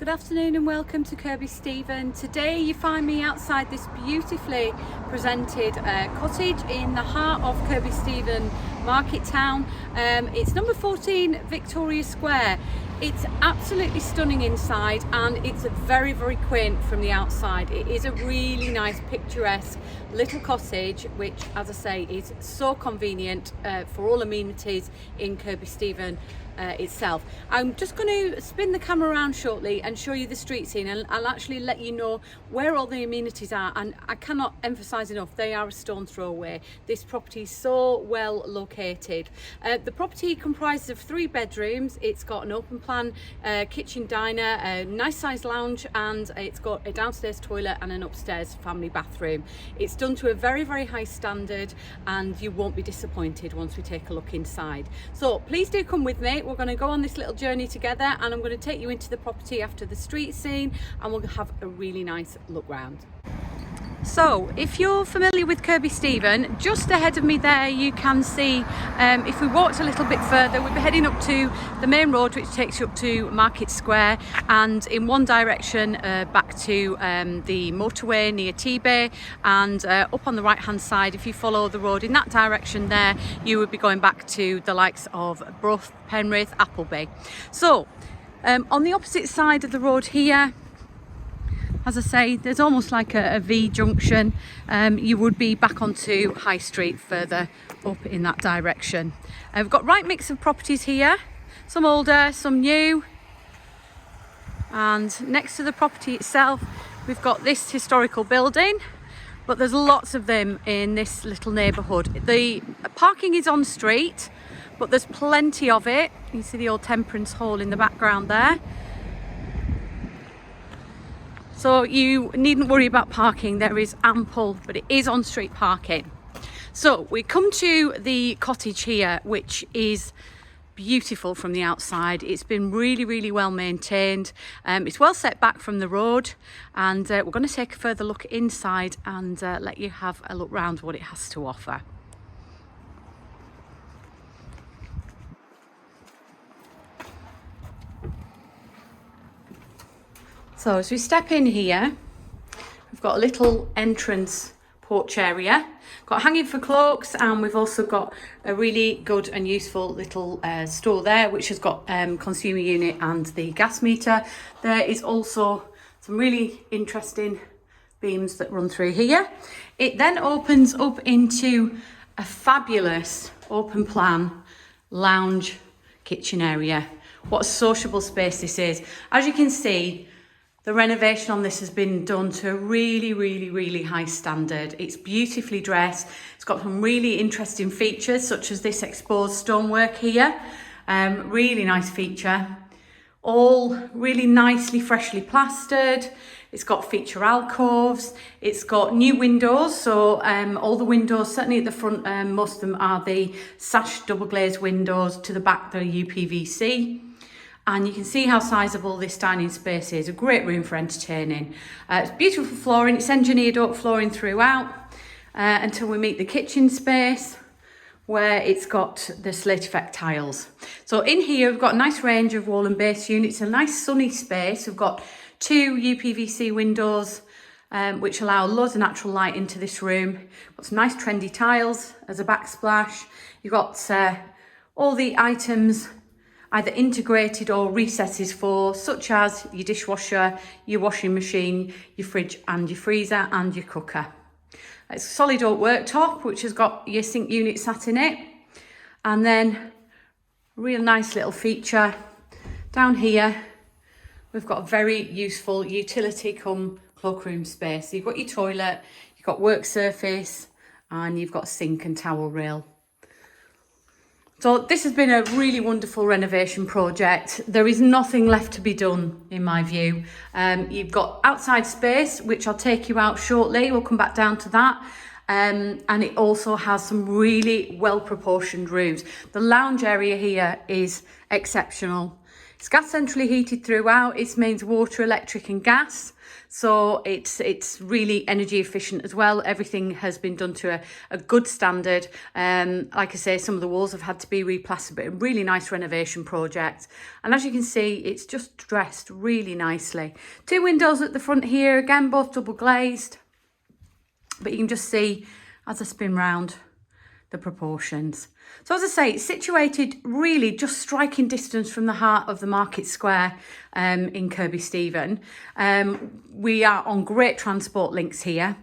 Good afternoon and welcome to Kirkby Stephen. Today you find me outside this beautifully presented cottage in the heart of Kirkby Stephen Market Town. It's number 14 Victoria Square. It's absolutely stunning inside and it's very, very quaint from the outside. It is a really nice picturesque little cottage which, as I say, is so convenient for all amenities in Kirkby Stephen itself. I'm just going to spin the camera around shortly and show you the street scene, and I'll actually let you know where all the amenities are, and I cannot emphasize enough, they are a stone's throw away. This property is so well located. The property comprises of 3 bedrooms. It's got an open plan kitchen diner, a nice sized lounge, and it's got a downstairs toilet and an upstairs family bathroom. It's done to a very, very high standard and you won't be disappointed once we take a look inside. So please do come with me. We're going to go on this little journey together and I'm going to take you into the property after the street scene and we'll have a really nice look round. So if you're familiar with Kirkby Stephen, just ahead of me there you can see, if we walked a little bit further, we'd be heading up to the main road which takes you up to Market Square, and in one direction back to the motorway near T-Bay, and up on the right hand side, if you follow the road in that direction there, you would be going back to the likes of Brough, Penrith, Appleby. So on the opposite side of the road here, as I say, there's almost like a V junction. You would be back onto High Street further up in that direction. We've got right mix of properties here, some older, some new. And next to the property itself, we've got this historical building, but there's lots of them in this little neighbourhood. The parking is on street, but there's plenty of it. You can see the old Temperance Hall in the background there. So you needn't worry about parking, there is ample, but it is on street parking. So we come to the cottage here, which is beautiful from the outside. It's been really, really well maintained. It's well set back from the road, and we're going to take a further look inside and let you have a look round what it has to offer. So as we step in here, we've got a little entrance porch area, got hanging for cloaks, and we've also got a really good and useful little store there which has got consumer unit and the gas meter. There is also some really interesting beams that run through here. It then opens up into a fabulous open plan lounge kitchen area. What a sociable space this is. As you can see, the renovation on this has been done to a really, really, really high standard. It's beautifully dressed. It's got some really interesting features such as this exposed stonework here. Really nice feature. All really nicely, freshly plastered. It's got feature alcoves. It's got new windows. So all the windows, certainly at the front, most of them are the sash double glazed windows. To the back, they're UPVC. And you can see how sizable this dining space is. A great room for entertaining. It's beautiful flooring. It's engineered oak flooring throughout until we meet the kitchen space, where it's got the slate effect tiles. So in here, we've got a nice range of wall and base units, a nice sunny space. We've got 2 UPVC windows, which allow loads of natural light into this room. Got some nice trendy tiles as a backsplash. You've got all the items either integrated or recesses for, such as your dishwasher, your washing machine, your fridge and your freezer and your cooker. It's a solid oak worktop which has got your sink unit sat in it, and then a real nice little feature down here. We've got a very useful utility come cloakroom space. So you've got your toilet, you've got work surface, and you've got a sink and towel rail. So this has been a really wonderful renovation project. There is nothing left to be done in my view. You've got outside space, which I'll take you out shortly. We'll come back down to that. And it also has some really well proportioned rooms. The lounge area here is exceptional. It's gas centrally heated throughout. It's mains water, electric and gas. So it's really energy efficient as well. Everything has been done to a good standard. Like I say, some of the walls have had to be replastered, but a really nice renovation project. And as you can see, it's just dressed really nicely. 2 windows at the front here, again, both double glazed. But you can just see, as I spin round, the proportions. So as I say, it's situated really just striking distance from the heart of the market square in Kirkby Stephen. We are on great transport links here.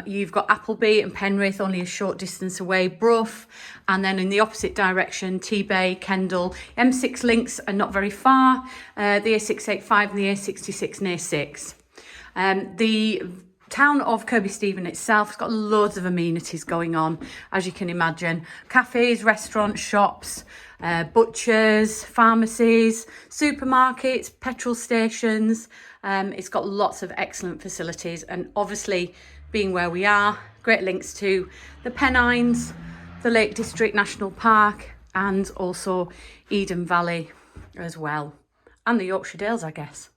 You've got Appleby and Penrith only a short distance away, Brough, and then in the opposite direction, T-Bay, Kendal. M6 links are not very far, the A685 and the A66 near 6. The town of Kirkby Stephen itself has got loads of amenities going on, as you can imagine. Cafes, restaurants, shops, butchers, pharmacies, supermarkets, petrol stations. It's got lots of excellent facilities, and obviously being where we are, great links to the Pennines, the Lake District National Park, and also Eden Valley as well, and the Yorkshire Dales, I guess.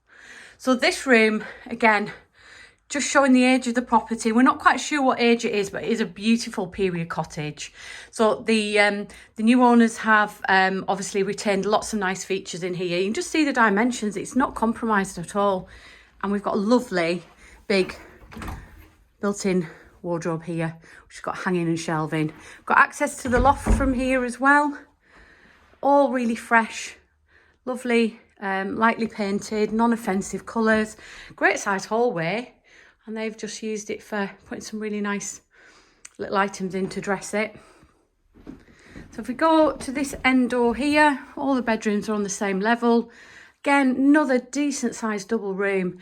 So this room, again, just showing the age of the property. We're not quite sure what age it is, but it is a beautiful period cottage. So the new owners have obviously retained lots of nice features in here. You can just see the dimensions. It's not compromised at all. And we've got a lovely big built-in wardrobe here, which has got hanging and shelving. We've got access to the loft from here as well. All really fresh, lovely, lightly painted, non-offensive colours. Great size hallway. And they've just used it for putting some really nice little items in to dress it. So if we go to this end door here, all the bedrooms are on the same level. Again, another decent sized double room.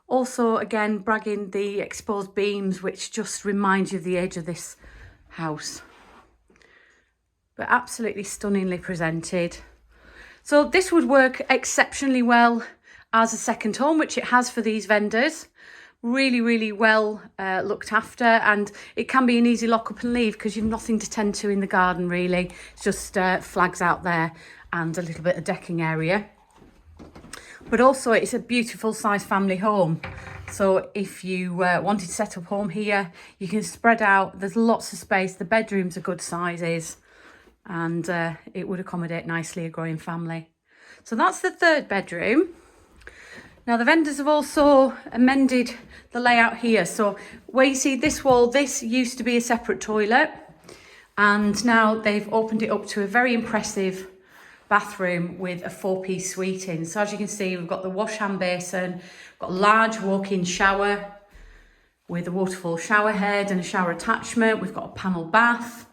Also, again, bragging the exposed beams, which just reminds you of the age of this house. But absolutely stunningly presented. So this would work exceptionally well as a second home, which it has for these vendors. Really, really well looked after, and it can be an easy lock up and leave because you've nothing to tend to in the garden really. It's just flags out there and a little bit of decking area. But also it's a beautiful size family home. So if you wanted to set up home here, you can spread out. There's lots of space. The bedrooms are good sizes, and it would accommodate nicely a growing family. So that's the third bedroom. Now the vendors have also amended the layout here. So where you see this wall, this used to be a separate toilet, and now they've opened it up to a very impressive bathroom with a 4-piece suite in. So as you can see, we've got the wash hand basin, got a large walk-in shower with a waterfall shower head and a shower attachment. We've got a panel bath.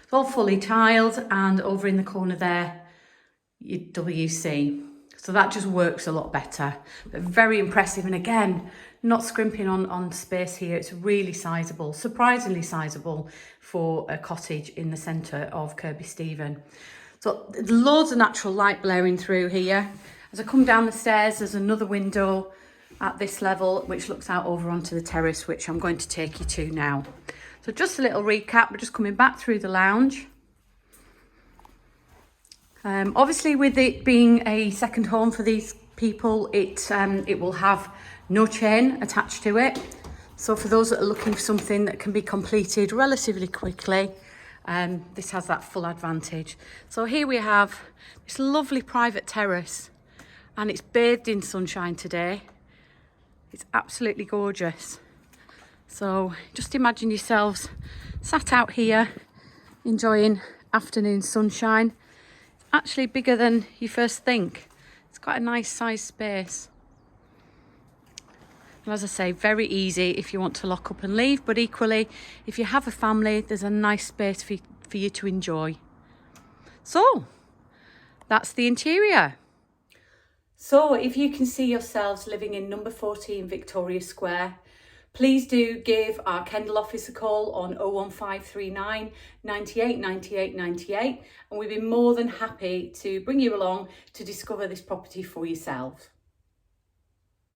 It's all fully tiled, and over in the corner there, your WC. So that just works a lot better, but very impressive. And again, not scrimping on space here. It's really sizable, surprisingly sizable for a cottage in the centre of Kirkby Stephen. So loads of natural light blaring through here. As I come down the stairs, there's another window at this level, which looks out over onto the terrace, which I'm going to take you to now. So just a little recap, we're just coming back through the lounge. Obviously, with it being a second home for these people, it will have no chain attached to it. So for those that are looking for something that can be completed relatively quickly, this has that full advantage. So here we have this lovely private terrace, and it's bathed in sunshine today. It's absolutely gorgeous. So just imagine yourselves sat out here enjoying afternoon sunshine. Actually bigger than you first think. It's quite a nice size space. And as I say, very easy if you want to lock up and leave, but equally, if you have a family, there's a nice space for you to enjoy. So, that's the interior. So, if you can see yourselves living in number 14 Victoria Square, please do give our Kendal office a call on 01539 98 98 98, and we'd be more than happy to bring you along to discover this property for yourself.